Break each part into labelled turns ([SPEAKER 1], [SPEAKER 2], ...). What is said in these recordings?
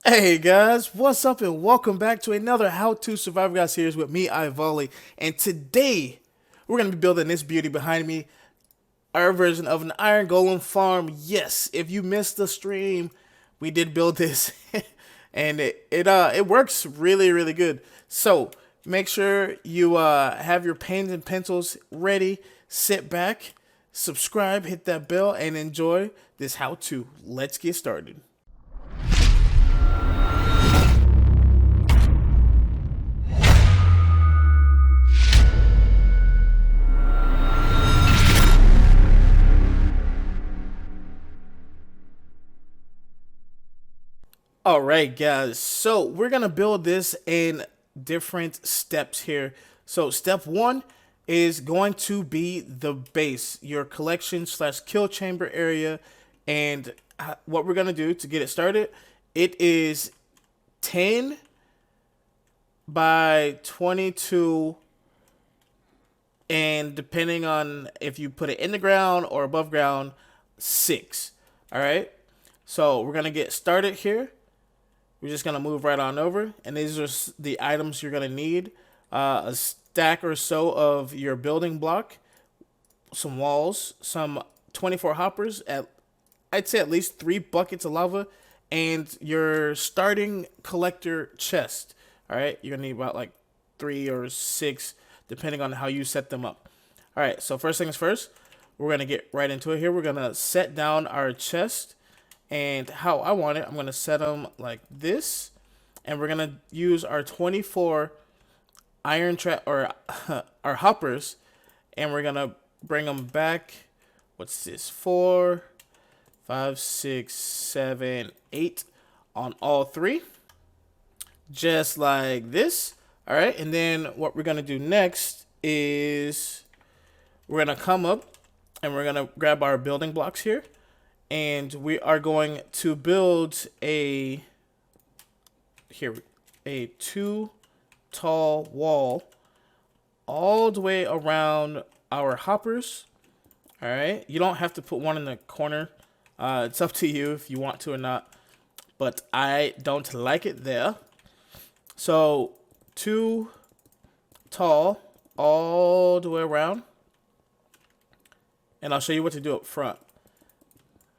[SPEAKER 1] Hey guys, what's up and welcome back to another How to Survive Guys series with me, Ivali. And today, we're going to be building this beauty behind me, our version of an iron golem farm. Yes, if you missed the stream, we did build this and it works really good. So, make sure you have your pens and pencils ready, sit back, subscribe, hit that bell and enjoy this how to. Let's get started. All right, guys. So we're gonna build this in different steps here. So step one is going to be the base, your collection slash kill chamber area, and what we're gonna do to get it started. It is 10 by 22, and depending on if you put it in the ground or above ground, 6. All right. So we're gonna get started here. We're just gonna move right on over, and these are the items you're gonna need: a stack or so of your building block, some walls, some 24 hoppers. I'd say at least 3 buckets of lava, and your starting collector chest. All right, you're gonna need about like 3 or 6, depending on how you set them up. All right, so first things first, we're gonna get right into it here. We're gonna set down our chest. And how I want it, I'm going to set them like this. And we're going to use our 24 iron trap or our hoppers. And we're going to bring them back. What's this? 4, 5, 6, 7, 8 on all 3. Just like this. All right. And then what we're going to do next is we're going to come up and we're going to grab our building blocks here. And we are going to build a 2 tall wall all the way around our hoppers. All right, you don't have to put one in the corner. It's up to you if you want to or not, but I don't like it there. So 2 tall all the way around, and I'll show you what to do up front.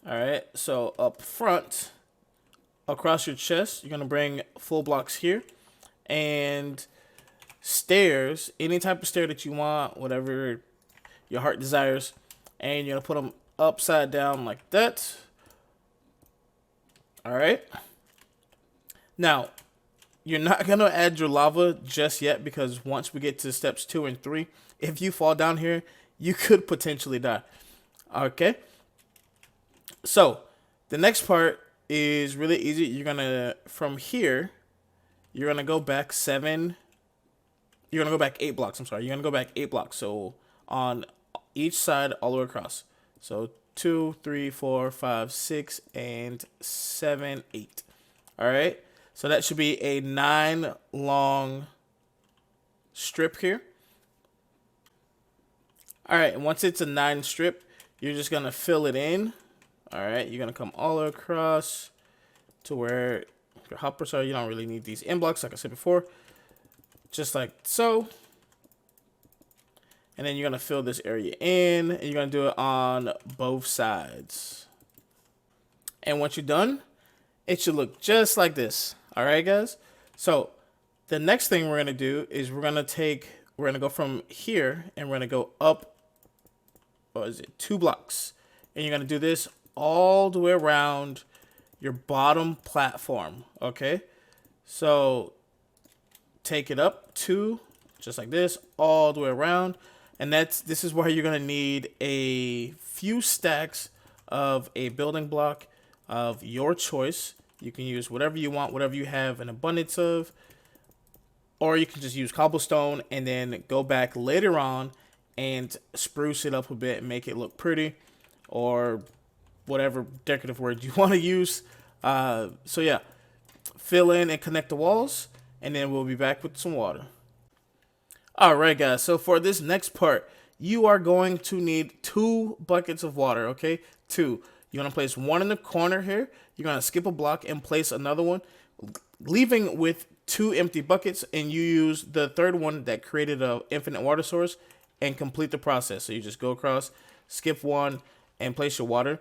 [SPEAKER 1] All right, so up front, across your chest, you're going to bring full blocks here. And stairs, any type of stair that you want, whatever your heart desires. And you're going to put them upside down like that. All right. Now, you're not going to add your lava just yet, because once we get to steps 2 and 3, if you fall down here, you could potentially die. Okay. So the next part is really easy. You're gonna, from here, you're gonna go back 7. You're gonna go back 8 blocks. I'm sorry. You're gonna go back 8 blocks. So on each side, all the way across. So 2, 3, 4, 5, 6, and 7, 8. All right. So that should be a 9 long strip here. All right. And once it's a 9 strip, you're just gonna fill it in. All right, you're going to come all across to where your hoppers are. You don't really need these end blocks, like I said before. Just like so. And then you're going to fill this area in, and you're going to do it on both sides. And once you're done, it should look just like this. All right, guys? So the next thing we're going to do is we're going to go from here, and we're going to go up, 2 blocks. And you're going to do this all the way around your bottom platform. Okay, so take it up 2, just like this, all the way around. And this is where you're gonna need a few stacks of a building block of your choice. You can use whatever you want, whatever you have an abundance of, or you can just use cobblestone and then go back later on and spruce it up a bit and make it look pretty, or whatever decorative word you want to use. So yeah, fill in and connect the walls, and then we'll be back with some water. All right, guys. So for this next part, you are going to need 2 buckets of water. Okay, 2. You're going to place one in the corner here. You're going to skip a block and place another one, leaving with 2 empty buckets, and you use the third one that created a infinite water source and complete the process. So you just go across, skip one, and place your water.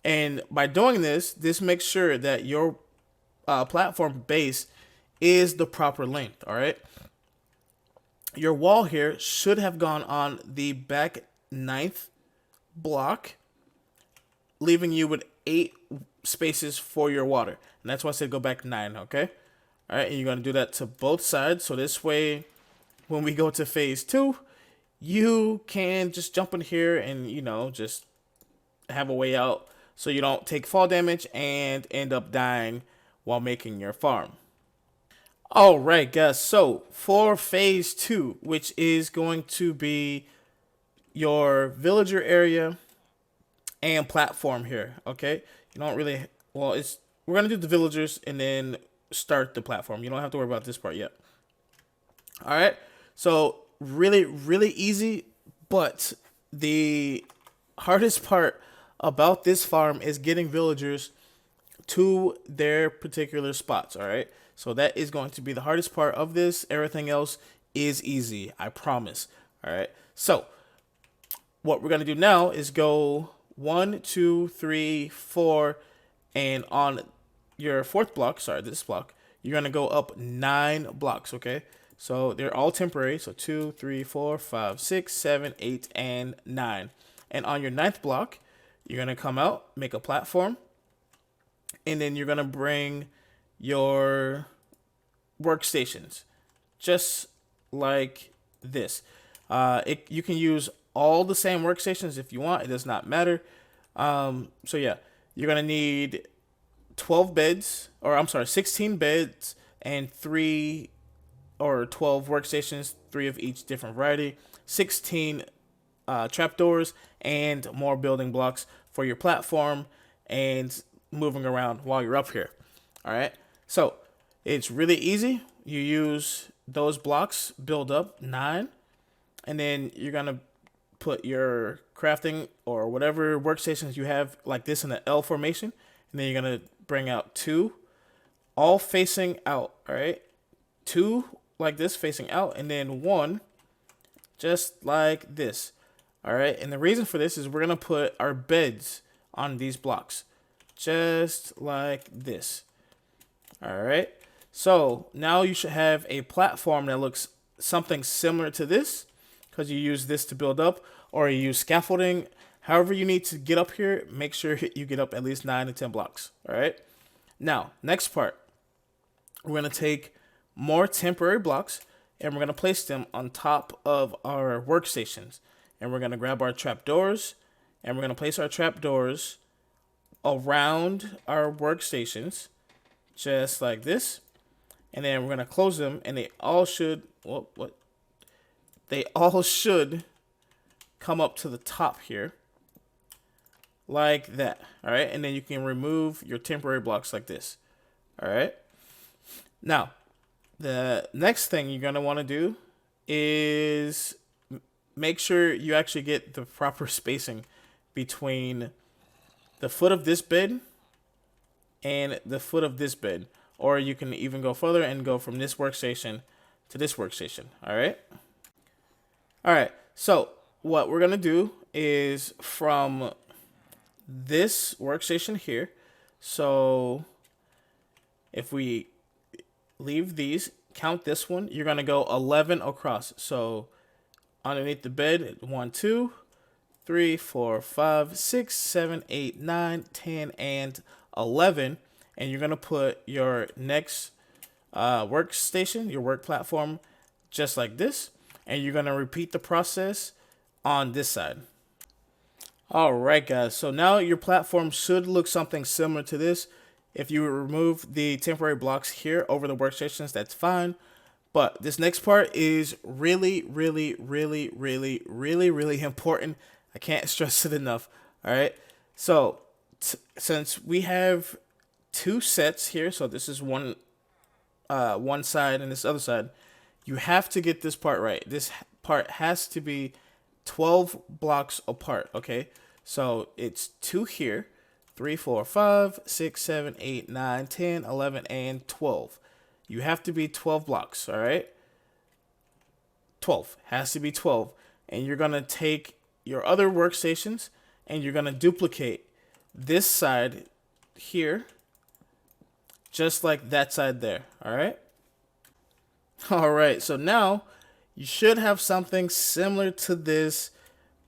[SPEAKER 1] And by doing this, this makes sure that your platform base is the proper length, all right? Your wall here should have gone on the back 9th block, leaving you with 8 spaces for your water. And that's why I said go back 9, okay? All right, and you're going to do that to both sides. So this way, when we go to phase 2, you can just jump in here and, you know, just have a way out so you don't take fall damage and end up dying while making your farm. All right, guys. So for phase 2, which is going to be your villager area and platform here, okay? You don't really, well, we're going to do the villagers and then start the platform. You don't have to worry about this part yet. All right, so really easy, but the hardest part about this farm is getting villagers to their particular spots. All right, so that is going to be the hardest part of this. Everything else is easy, I promise. All right, so what we're going to do now is go 1, 2, 3, 4, and on your 4th block, sorry, this block, you're going to go up 9 blocks, okay? So they're all temporary. So 2, 3, 4, 5, 6, 7, 8, and 9. And on your 9th block, you're going to come out, make a platform, and then you're going to bring your workstations, just like this. You can use all the same workstations if you want. It does not matter. So yeah, you're going to need 12 beds, or I'm sorry, 16 beds and 3 or 12 workstations, 3 of each different variety, 16 trapdoors, and more building blocks for your platform and moving around while you're up here. All right, so it's really easy. You use those blocks, build up 9, and then you're gonna put your crafting or whatever workstations you have like this in the L formation, and then you're gonna bring out 2 all facing out. All right, 2 like this facing out, and then 1 just like this. All right, and the reason for this is we're gonna put our beds on these blocks just like this. All right, so now you should have a platform that looks something similar to this, because you use this to build up, or you use scaffolding. However you need to get up here, make sure you get up at least 9 to 10 blocks. All right, now next part, we're going to take more temporary blocks and we're going to place them on top of our workstations, and we're going to grab our trapdoors and we're going to place our trapdoors around our workstations just like this, and then we're going to close them, and they all should they all should come up to the top here like that. All right, and then you can remove your temporary blocks like this. All right, now the next thing you're going to want to do is make sure you actually get the proper spacing between the foot of this bed and the foot of this bed, or you can even go further and go from this workstation to this workstation. All right, so what we're gonna do is from this workstation here, so if we leave these, count this one, you're gonna go 11 across. So underneath the bed, 1, 2, 3, 4, 5, 6, 7, 8, 9, 10, and 11, and you're gonna put your next workstation, your work platform, just like this, and you're gonna repeat the process on this side. All right, guys, so now your platform should look something similar to this. If you remove the temporary blocks here over the workstations, that's fine. But this next part is really important. I can't stress it enough. All right, so since we have 2 sets here, so this is one side and this other side, you have to get this part right. This part has to be 12 blocks apart. Okay, so it's 2 here, 3, 4, 5, 6, 7, 8, 9, 10, 11, and 12. You have to be 12 blocks, all right? 12 has to be 12. And you're going to take your other workstations and you're going to duplicate this side here just like that side there, all right? All right, so now you should have something similar to this,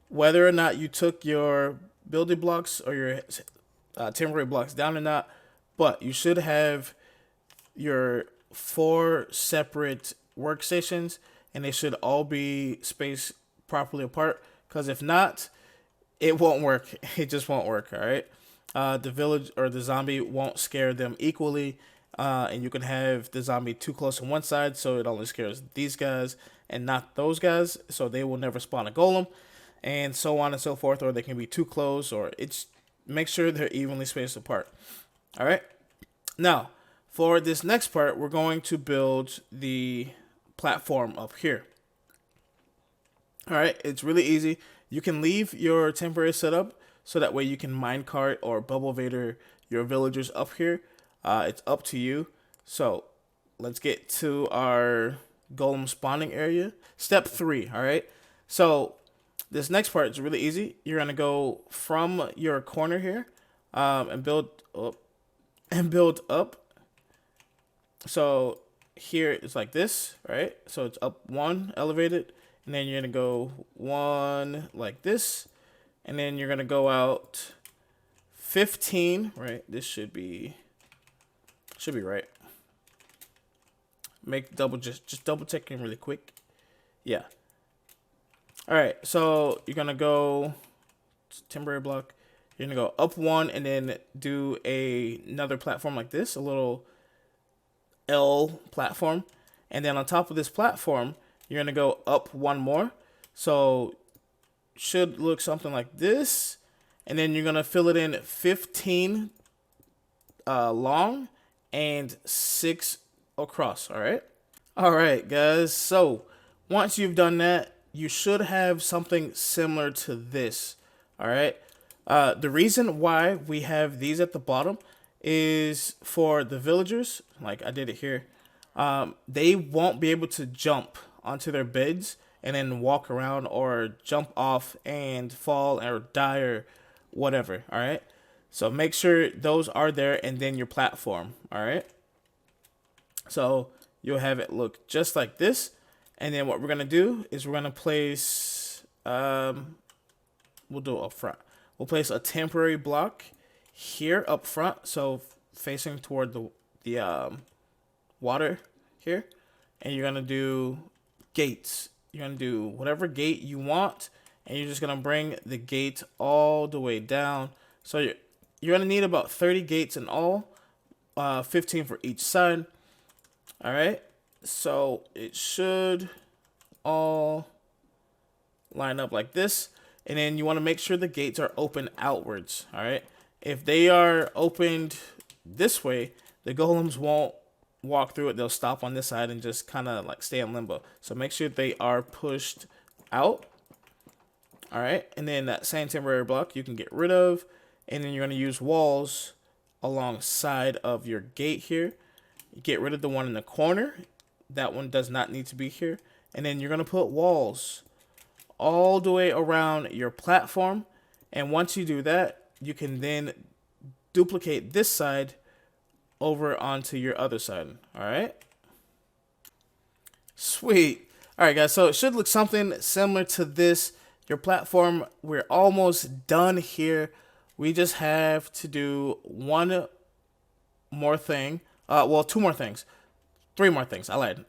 [SPEAKER 1] whether or not you took your building blocks or your temporary blocks down or not, but you should have your 4 separate workstations and they should all be spaced properly apart, because if not, it won't work. It just won't work, all right? The village or the zombie won't scare them equally, and you can have the zombie too close on one side, so it only scares these guys and not those guys, so they will never spawn a golem, and so on and so forth, or they can be too close, or it's make sure they're evenly spaced apart. All right. Now, for this next part, we're going to build the platform up here. All right, it's really easy. You can leave your temporary setup so that way you can minecart or bubble vader your villagers up here. It's up to you. So let's get to our golem spawning area. Step 3, all right? So this next part is really easy. You're gonna go from your corner here and build up. So here it's like this, right? So it's up 1 elevated, and then you're gonna go 1 like this, and then you're gonna go out 15, right? This should be right. Make just double checking really quick. Yeah. All right, so you're gonna go temporary block. You're gonna go up 1 and then do another platform like this, a little L platform, and then on top of this platform, you're gonna go up 1 more. So should look something like this, and then you're gonna fill it in 15 long and 6 across. All right, guys. So once you've done that, you should have something similar to this. All right. The reason why we have these at the bottom is for the villagers, like I did it here. They won't be able to jump onto their beds and then walk around or jump off and fall or die or whatever. All right. So make sure those are there, and then your platform. All right. So you'll have it look just like this. And then what we're going to do is we're going to place, we'll do it up front. We'll place a temporary block here up front. So facing toward the water here. And you're going to do gates. You're going to do whatever gate you want. And you're just going to bring the gate all the way down. So you're going to need about 30 gates in all, 15 for each side. All right. So it should all line up like this. And then you want to make sure the gates are open outwards. All right. If they are opened this way, the golems won't walk through it. They'll stop on this side and just kind of like stay in limbo. So make sure they are pushed out. All right. And then that same temporary block you can get rid of. And then you're going to use walls alongside of your gate here. Get rid of the one in the corner. That one does not need to be here. And then you're going to put walls all the way around your platform. And once you do that, you can then duplicate this side over onto your other side. All right. Sweet. All right, guys. So it should look something similar to this. Your platform, we're almost done here. We just have to do one more thing. Well, 2 more things. 3 more things. I lied.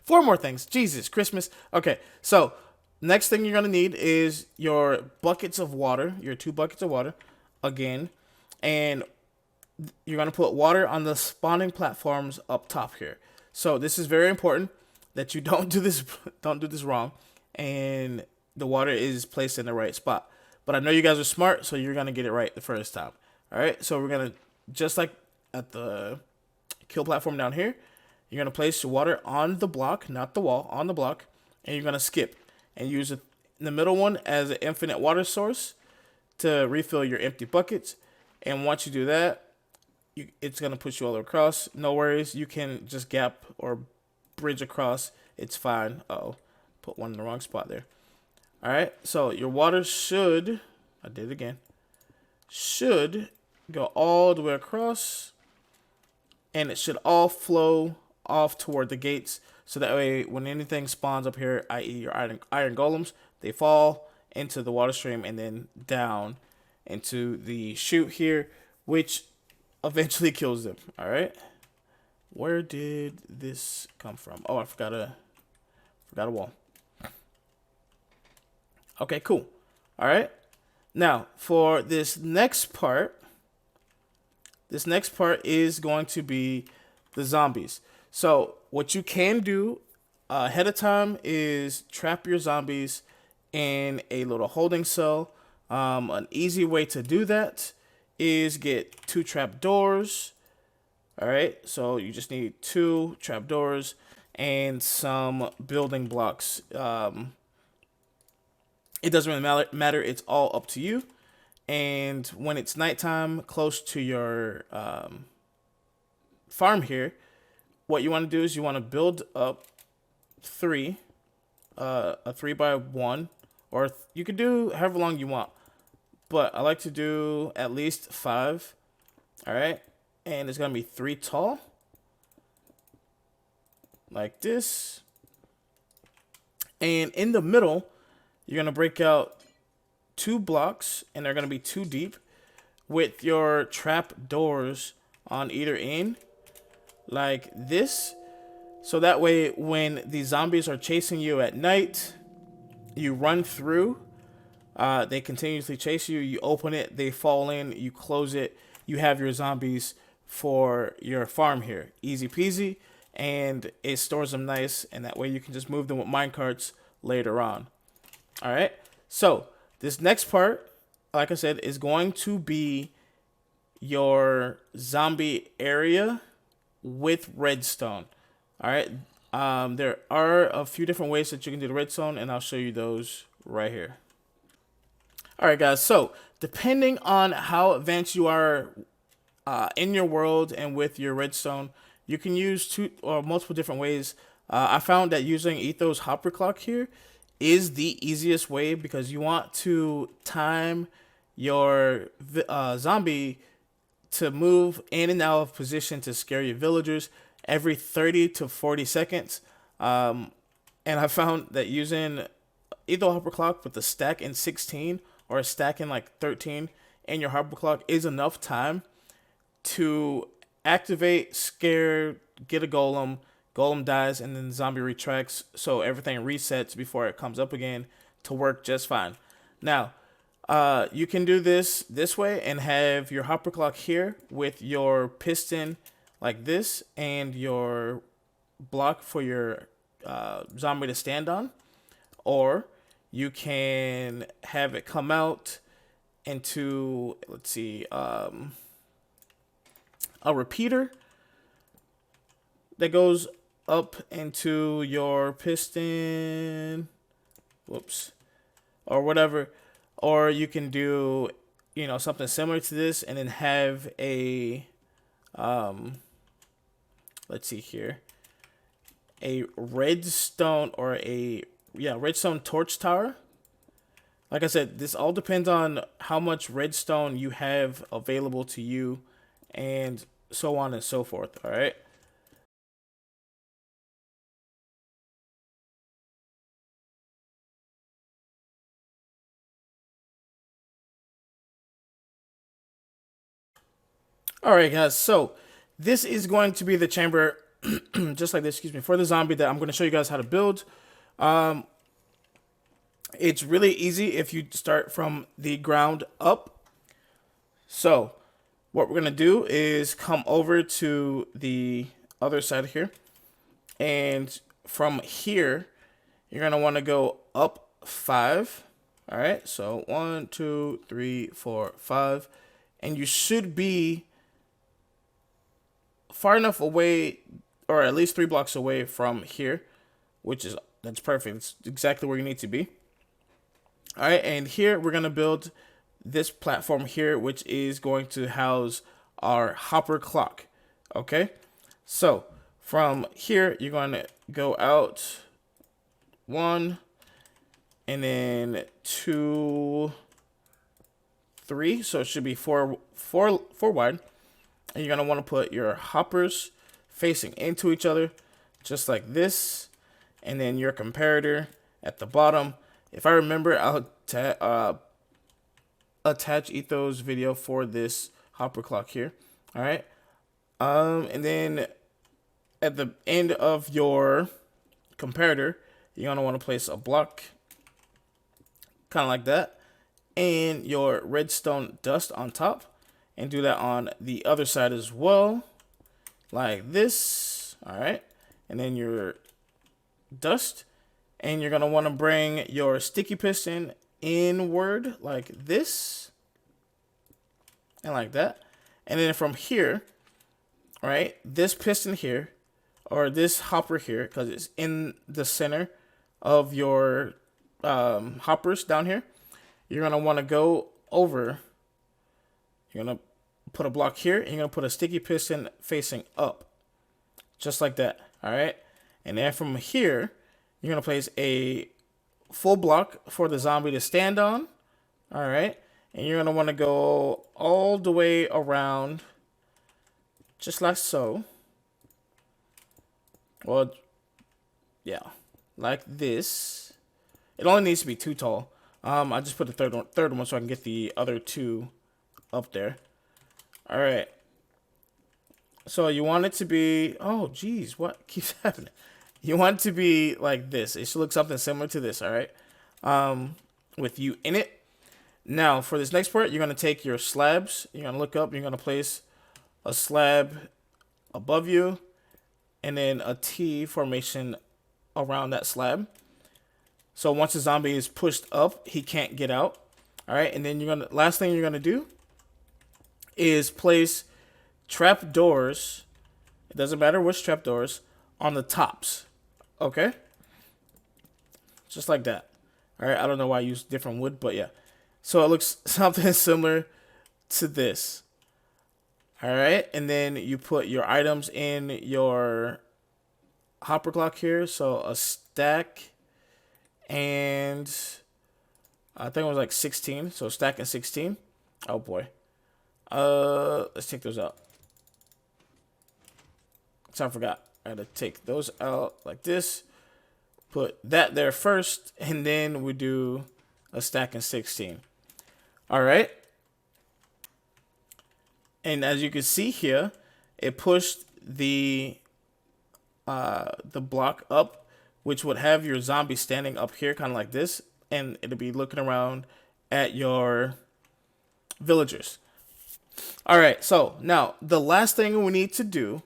[SPEAKER 1] 4 more things. Jesus, Christmas. Okay, so next thing you're going to need is your buckets of water, your 2 buckets of water, again. And you're going to put water on the spawning platforms up top here. So this is very important that you don't do this wrong, and the water is placed in the right spot. But I know you guys are smart, so you're going to get it right the first time. All right, so we're going to, just like at the kill platform down here, you're going to place your water on the block, not the wall, on the block, and you're going to skip and use the middle one as an infinite water source to refill your empty buckets. And once you do that, it's going to push you all across. No worries. You can just gap or bridge across. It's fine. Uh-oh. Put one in the wrong spot there. All right. So your water should, I did it again, should go all the way across. And it should all flow off toward the gates. So that way, when anything spawns up here, i.e. your iron golems, they fall into the water stream and then down into the chute here, which eventually kills them. All right. Where did this come from? Oh, I forgot a wall. Okay, cool. All right. Now, for this next part is going to be the zombies. So what you can do ahead of time is trap your zombies in a little holding cell. An easy way to do that is get 2 trap doors. All right, so you just need 2 trap doors and some building blocks. It doesn't really matter. It's all up to you. And when it's nighttime, close to your farm here, what you want to do is you want to build up 3, a 3x1, or you could do however long you want. But I like to do at least 5. All right, and it's gonna be 3 tall, like this. And in the middle, you're gonna break out 2 blocks, and they're gonna be 2 deep, with your trap doors on either end, like this. So that way, when the zombies are chasing you at night, you run through. They continuously chase you. You open it, they fall in. You close it. You have your zombies for your farm here. Easy peasy, and it stores them nice. And that way, you can just move them with minecarts later on. All right. So this next part, like I said, is going to be your zombie area with redstone. All right. There are a few different ways that you can do the redstone, and I'll show you those right here. All right, guys. So depending on how advanced you are in your world and with your redstone, you can use 2 or multiple different ways. I found that using Etho's Hopper Clock here is the easiest way, because you want to time your zombie to move in and out of position to scare your villagers every 30 to 40 seconds. And I found that using Etho Hopper Clock with a stack in 16 or a stack in like 13 in your Hopper Clock is enough time to activate, scare, get a golem. Golem dies, and then the zombie retracts, so everything resets before it comes up again to work just fine. Now, you can do this way and have your Hopper Clock here with your piston like this and your block for your zombie to stand on. Or you can have it come out into, let's see, a repeater that goes up into your piston, whoops, or whatever. Or you can do, something similar to this and then have a, let's see here, a redstone or redstone torch tower. Like I said, this all depends on how much redstone you have available to you and so on and so forth, all right? All right, guys, so this is going to be the chamber, just like this, for the zombie that I'm going to show you guys how to build. It's really easy if you start from the ground up. So what we're going to do is come over to the other side here. And from here, you're going to want to go up 5. All right, so 1, 2, 3, 4, 5. And you should be far enough away, or at least 3 blocks away from here, that's perfect. It's exactly where you need to be. All right, and here we're gonna build this platform here, which is going to house our Hopper Clock. Okay, so from here, you're going to go out 1, and then 2, 3. So it should be four wide. And you're going to want to put your hoppers facing into each other, just like this. And then your comparator at the bottom. If I remember, I'll attach Etho's video for this Hopper Clock here. All right. And then at the end of your comparator, you're going to want to place a block kind of like that, and your redstone dust on top, and do that on the other side as well, like this. All right. And then your dust, and you're going to want to bring your sticky piston inward like this and like that. And then from here, right, this piston here, or this hopper here, because it's in the center of your hoppers down here, you're going to want to go over. You're going to put a block here, and you're going to put a sticky piston facing up, just like that. All right. And then from here, you're going to place a full block for the zombie to stand on. All right. And you're going to want to go all the way around, just like so. Well, yeah, like this. It only needs to be 2 tall. I just put the third one so I can get the other 2 up there. All right. So you want it to be, oh, geez, what keeps happening? You want it to be like this. It should look something similar to this, all right? With you in it. Now, for this next part, you're going to take your slabs. You're going to look up. You're going to place a slab above you, and then a T formation around that slab. So once the zombie is pushed up, he can't get out. All right, and then last thing you're going to do is place trap doors. It doesn't matter which trap doors on the tops. Okay? Just like that. All right, I don't know why I use different wood, but yeah. So it looks something similar to this. All right, and then you put your items in your hopper clock here. So a stack, and I think it was like 16. So stack and 16. Oh boy. Let's take those out. So I forgot. I had to take those out like this. Put that there first, and then we do a stack and 16. All right. And as you can see here, it pushed the block up, which would have your zombie standing up here, kind of like this, and it'll be looking around at your villagers. All right, so now the last thing we need to do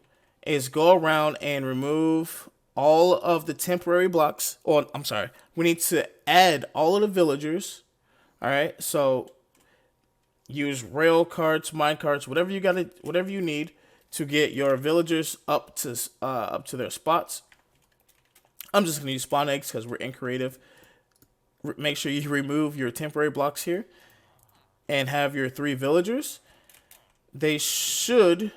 [SPEAKER 1] is go around and remove all of the temporary blocks. Or I'm sorry, we need to add all of the villagers. All right, so use rail carts, mine carts, whatever you need to get your villagers up to their spots. I'm just gonna use spawn eggs because we're in creative. Make sure you remove your temporary blocks here and have your 3 villagers. They should,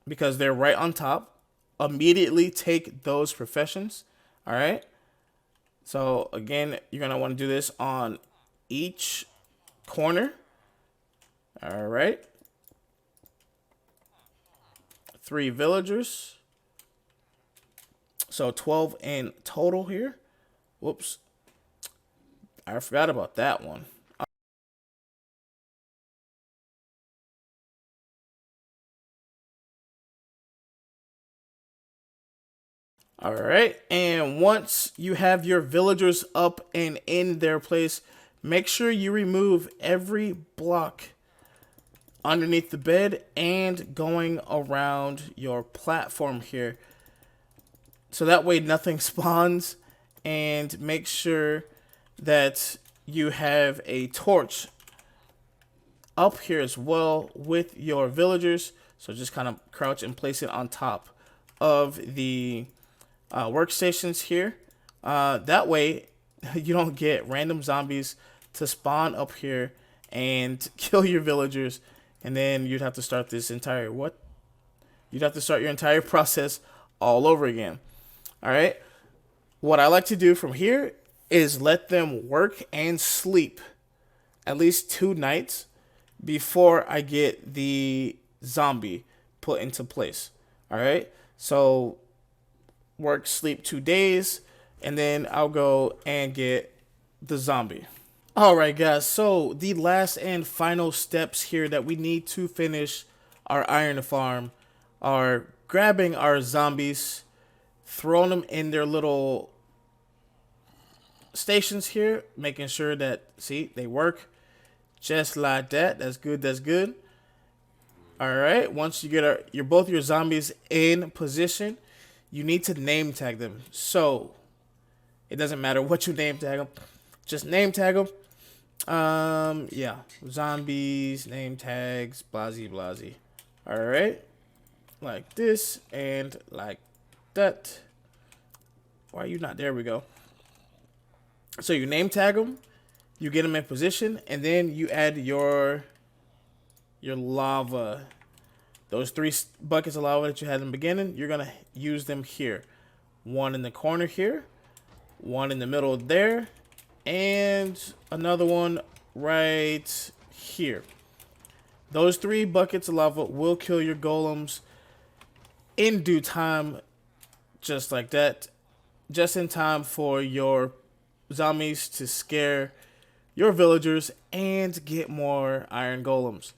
[SPEAKER 1] because they're right on top, immediately take those professions. All right. So again, you're gonna want to do this on each corner. All right. 3 villagers. So 12 in total here. Whoops. I forgot about that one. All right. And once you have your villagers up and in their place, make sure you remove every block underneath the bed and going around your platform here. So that way nothing spawns, and make sure that you have a torch up here as well with your villagers. So just kind of crouch and place it on top of the workstations here. That way you don't get random zombies to spawn up here and kill your villagers, and then you'd have to start this entire what? You'd have to start your entire process all over again. All right. What I like to do from here is let them work and sleep at least 2 nights before I get the zombie put into place. All right. So work, sleep 2 days, and then I'll go and get the zombie. All right, guys. So the last and final steps here that we need to finish our iron farm are grabbing our zombies, throwing them in their little stations here, making sure that, see, they work just like that. That's good. That's good. All right. Once you get your both your zombies in position, you need to name tag them. So it doesn't matter what you name tag them, just name tag them. Yeah, zombies, name tags, blasey blasey. All right, like this and like that. Why are you not? There we go. So you name tag them, you get them in position, and then you add your lava. Those 3 buckets of lava that you had in the beginning, you're gonna use them here. 1 in the corner here, 1 in the middle there, and another one right here. Those 3 buckets of lava will kill your golems in due time, just like that. Just in time for your zombies to scare your villagers and get more iron golems.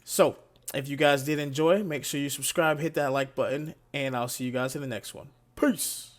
[SPEAKER 1] So, if you guys did enjoy, make sure you subscribe, hit that like button, and I'll see you guys in the next one. Peace!